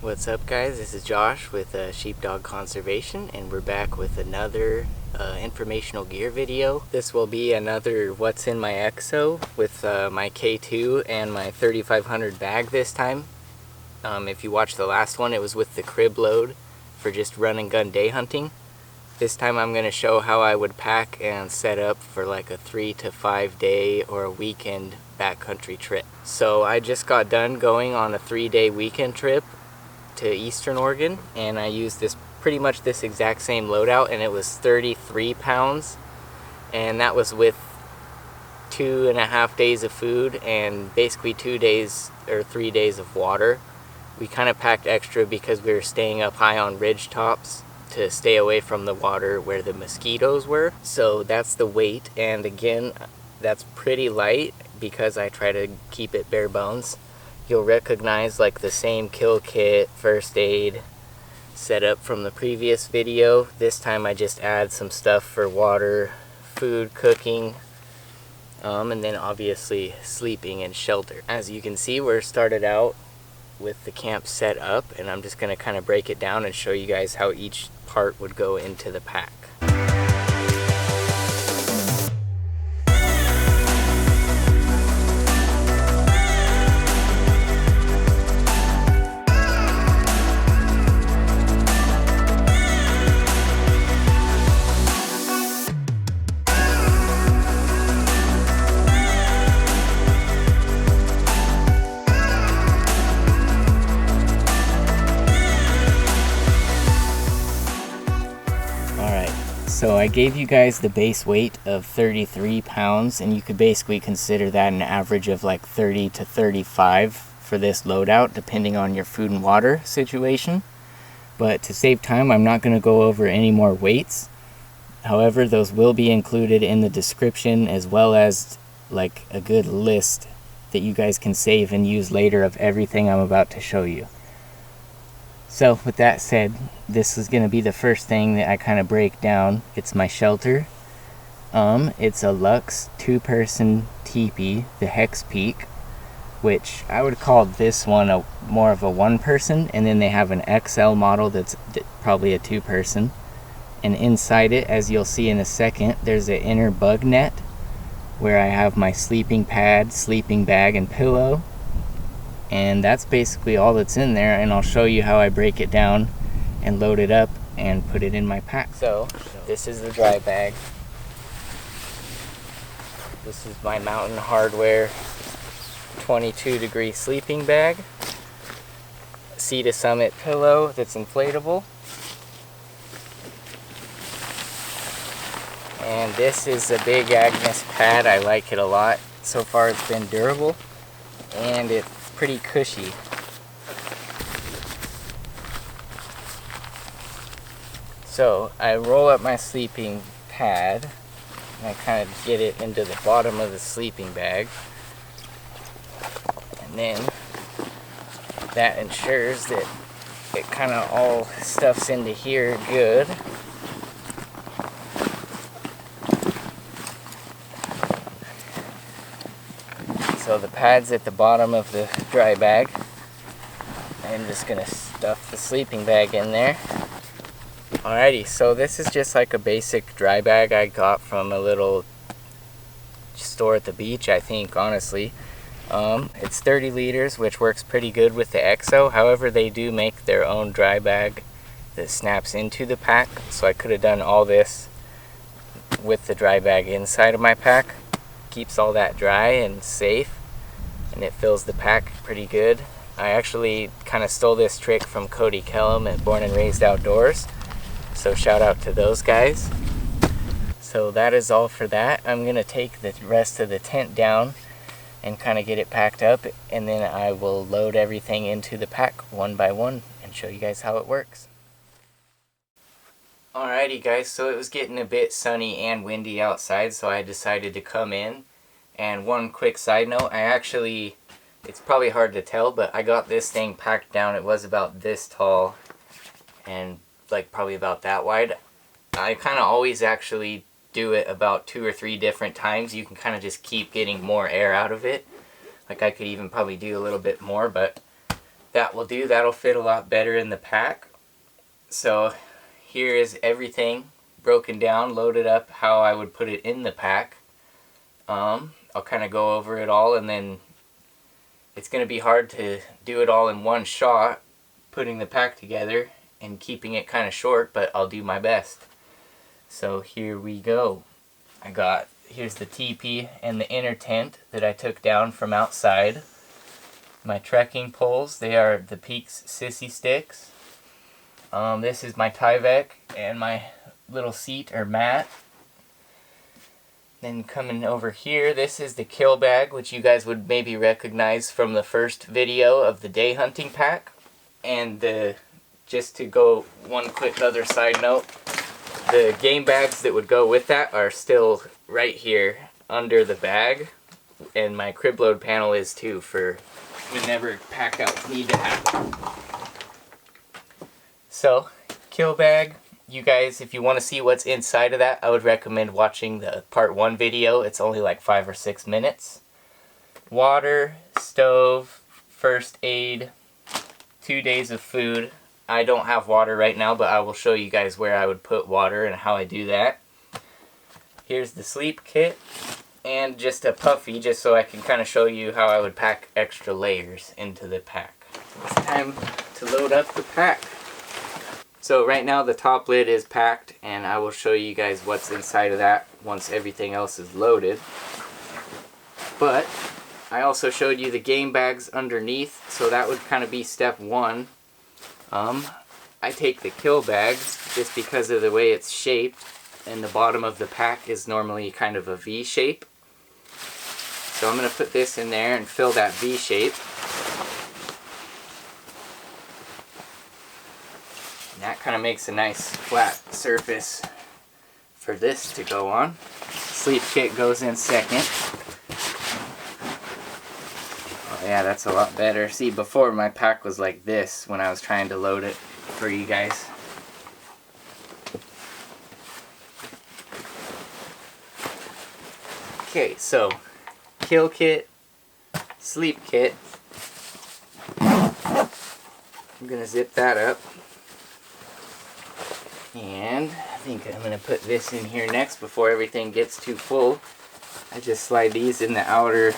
What's up guys, this is Josh with Sheepdog Conservation, and we're back with another informational gear video. This will be another What's in My Exo with my K2 and my 3500 bag this time. If you watched the last one, it was with the Cribload for just run and gun day hunting. This time I'm going to show how I would pack and set up for like a 3 to 5 day or a weekend backcountry trip. So I just got done going on a 3-day weekend trip to Eastern Oregon, and I used this pretty much this exact same loadout, and it was 33 pounds, and that was with 2.5 days of food and basically 2 days or 3 days of water. We kind of packed extra because we were staying up high on ridge tops to stay away from the water where the mosquitoes were. So that's the weight, and again, that's pretty light because I try to keep it bare bones. You'll recognize like the same KillKit, FirstAid setup from the previous video. This time I just add some stuff for water, food, cooking, and then obviously sleeping and shelter. As you can see, we're started out with the camp set up, and I'm just going to kind of break it down and show you guys how each part would go into the pack. So I gave you guys the base weight of 33 pounds, and you could basically consider that an average of like 30 to 35 for this loadout, depending on your food and water situation. But to save time, I'm not going to go over any more weights. However, those will be included in the description, as well as like a good list that you guys can save and use later of everything I'm about to show you. So with that said, this is going to be the first thing that I kind of break down. It's my shelter. It's a Luxe 2-person teepee, the Hex Peak, which I would call this one more of a 1-person, and then they have an XL model that's probably a 2-person. And inside it, as you'll see in a second, there's an inner bug net where I have my sleeping pad, sleeping bag, and pillow. And that's basically all that's in there, and I'll show you how I break it down and load it up and put it in my pack. So this is the dry bag. This is my MountainHardwear 22-degree sleeping bag. Sea to Summit pillow that's inflatable. And this is a big Agnes pad. I like it a lot. So far it's been durable, and it's pretty cushy. So I roll up my sleeping pad and I kind of get it into the bottom of the sleeping bag, and then that ensures that it kind of all stuffs into here good. So the pad's at the bottom of the dry bag. I'm just gonna stuff the sleeping bag in there. Alrighty, so this is just like a basic dry bag I got from a little store at the beach, I think, honestly. It's 30 liters, which works pretty good with the Exo. However, they do make their own dry bag that snaps into the pack, so I could have done all this with the dry bag inside of my pack. Keeps all that dry and safe, and it fills the pack pretty good. I actually kind of stole this trick from Cody Kellum at Born and Raised Outdoors, so shout out to those guys. So that is all for that. I'm gonna take the rest of the tent down and kind of get it packed up, and then I will load everything into the pack one by one and show you guys how it works. Alrighty guys, so it was getting a bit sunny and windy outside, so I decided to come in. And one quick side note, it's probably hard to tell, but I got this thing packed down. It was about this tall and like probably about that wide. I kind of always actually do it about 2 or 3 different times. You can kind of just keep getting more air out of it. Like I could even probably do a little bit more, but that will do. That'll fit a lot better in the pack. So here is everything broken down, loaded up how I would put it in the pack. I'll kind of go over it all, and then it's going to be hard to do it all in one shot, putting the pack together and keeping it kind of short, but I'll do my best. So here we go. Here's the teepee and the inner tent that I took down from outside. My trekking poles, they are the Peaks Sissy Sticks. This is my Tyvek and my little seat or mat. Then coming over here, this is the kill bag, which you guys would maybe recognize from the first video of the day hunting pack. And just to go one quick other side note, the game bags that would go with that are still right here under the bag. And my Cribload panel is too, for whenever pack outs need to happen. So, kill bag. You guys, if you want to see what's inside of that, I would recommend watching the part 1 video. It's only like 5 or 6 minutes. Water, stove, first aid, 2 days of food. I don't have water right now, but I will show you guys where I would put water and how I do that. Here's the SleepKit, and just a puffy, just so I can kind of show you how I would pack extra layers into the pack. It's time to load up the pack. So right now the top lid is packed, and I will show you guys what's inside of that once everything else is loaded. But I also showed you the game bags underneath, so that would kind of be step 1. I take the kill bag just because of the way it's shaped, and the bottom of the pack is normally kind of a V shape. So I'm going to put this in there and fill that V shape. And that kind of makes a nice flat surface for this to go on. SleepKit goes in second. Oh yeah, that's a lot better. See, before my pack was like this when I was trying to load it for you guys. Okay, so KillKit, SleepKit. I'm gonna zip that up. And I think I'm going to put this in here next before everything gets too full. I just slide these in the outer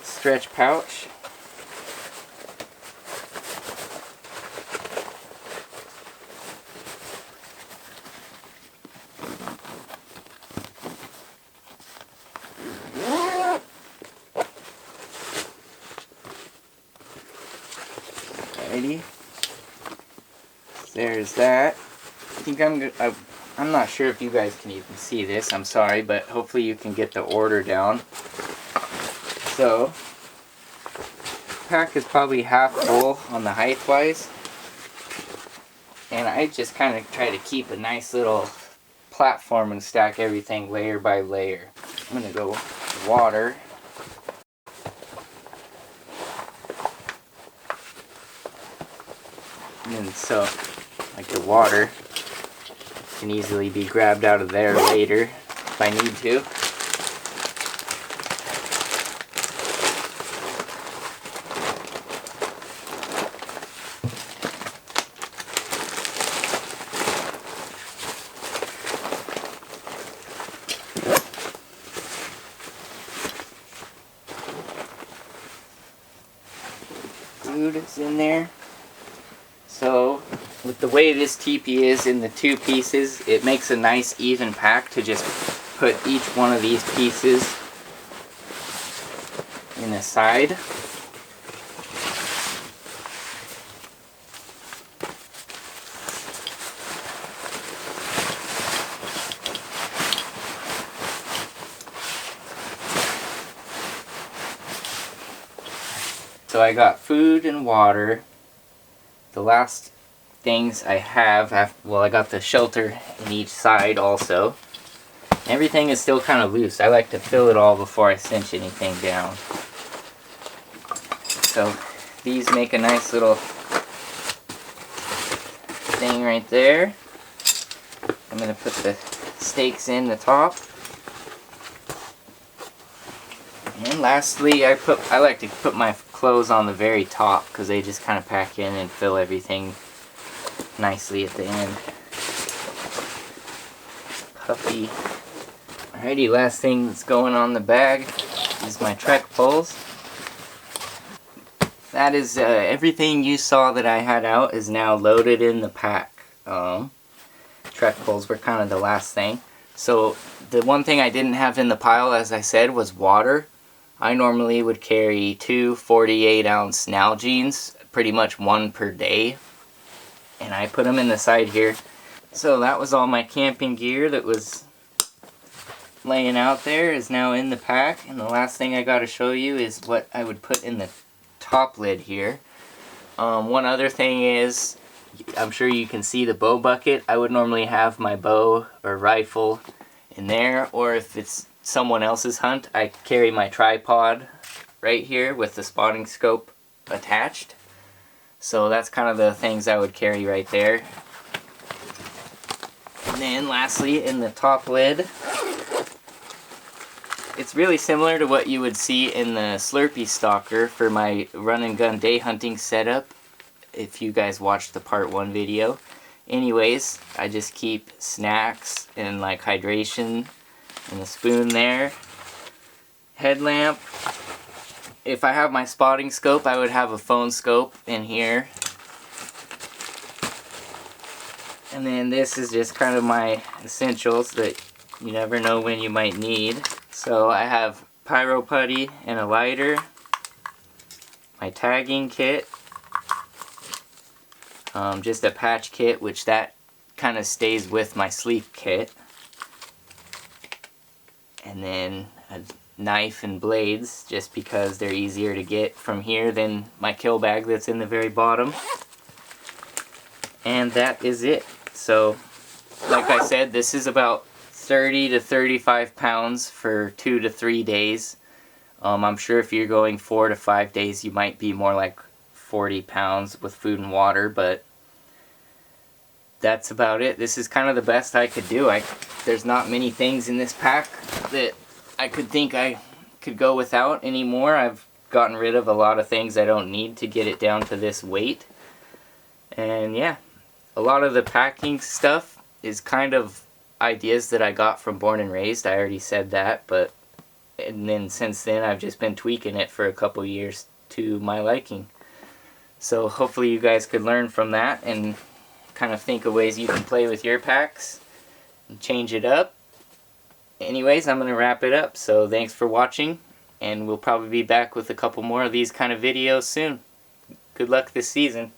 stretch pouch. Alrighty. There's that. I think I'm not sure if you guys can even see this, I'm sorry, but hopefully you can get the order down. So, pack is probably half full on the height wise, and I just kind of try to keep a nice little platform and stack everything layer by layer. I'm going to go water. And so, like the water can easily be grabbed out of there later if I need to. Food is in there. So, with the way this teepee is in the 2 pieces, it makes a nice even pack to just put each one of these pieces in the side. So I got food and water. The last things I have, well, I got the shelter in each side also. Everything is still kind of loose. I like to fill it all before I cinch anything down. So these make a nice little thing right there. I'm going to put the stakes in the top. And lastly, I like to put my close on the very top because they just kind of pack in and fill everything nicely at the end. Puppy. Alrighty, last thing that's going on the bag is my Trek poles. That is everything you saw that I had out is now loaded in the pack. Trek poles were kind of the last thing. So the one thing I didn't have in the pile, as I said, was water. I normally would carry 2 48-ounce Nalgene's, pretty much 1 per day. And I put them in the side here. So that was all my camping gear that was laying out there is now in the pack. And the last thing I got to show you is what I would put in the top lid here. One other thing is, I'm sure you can see the bow bucket. I would normally have my bow or rifle in there, or if it's someone else's hunt, I carry my tripod right here with the spotting scope attached. So that's kind of the things I would carry right there. And then lastly, in the top lid, it's really similar to what you would see in the Slurpee Stalker for my run and gun day hunting setup, if you guys watched the part 1 video. Anyways, I just keep snacks and like hydration and a spoon there. Headlamp. If I have my spotting scope, I would have a phone scope in here. And then this is just kind of my essentials that you never know when you might need. So I have pyro putty and a lighter, my tagging kit, just a patch kit, which that kind of stays with my SleepKit, and then a knife and blades, just because they're easier to get from here than my kill bag that's in the very bottom. And that is it. So, like I said, this is about 30 to 35 pounds for 2 to 3 days. I'm sure if you're going 4 to 5 days, you might be more like 40 pounds with food and water, but that's about it. This is kind of the best I could do. There's not many things in this pack that I could think I could go without anymore. I've gotten rid of a lot of things I don't need to get it down to this weight. And yeah, a lot of the packing stuff is kind of ideas that I got from Born and Raised. I already said that, but and then since then I've just been tweaking it for a couple years to my liking. So hopefully you guys could learn from that and kind of think of ways you can play with your packs and change it up. Anyways, I'm going to wrap it up. So thanks for watching, and we'll probably be back with a couple more of these kind of videos soon. Good luck this season.